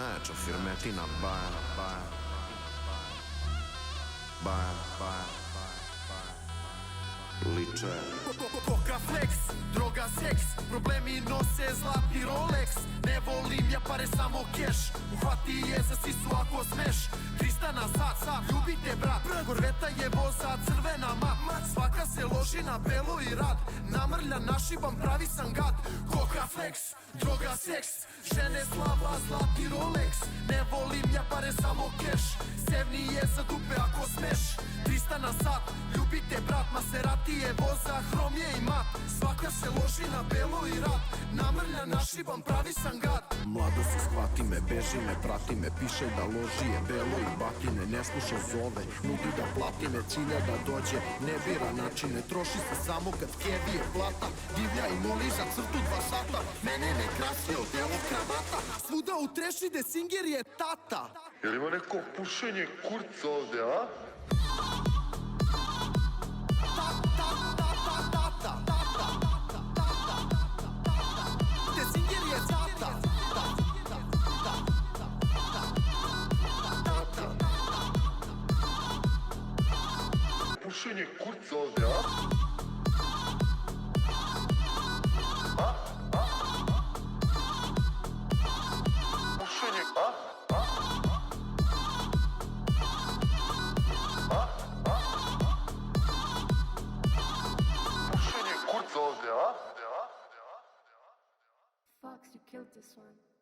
najjača firmetina Baja. Liče Coca flex, droga seks, problemi nose zlatni Rolex. Ne volim ja pare, samo keš, uhvati je za sisu ako smeš. 300 na sat, ljubite brat, korveta je voza, crvena mat. Svaka se loži na belo i rad, namrlja našibam, pravi sam gad. Coca flex, droga seks, žene slava, zlatni Rolex. Ne volim ja pare, samo keš, sevni je za dupe ako smeš. 300 na sat, ljubite brat, Maserati je voza, hrom je i mat. Svaka se loži na belo i rad, namrlja našibam, pravi sam gad. Mladost shvati me, beži me, prati me, piše da loži je belo i batine. Ne sluša zove, nudi da plati me, cilja da dođe, ne bira načine. Troši se samo kad kevi je plata, divlja i moli za crtu 2 sata. Mene ne krasi od delu kravata, svuda u treši de Singer je tata. Jel ima neko pušenje kurca ovde, a? Pušenje kurca ovde, a?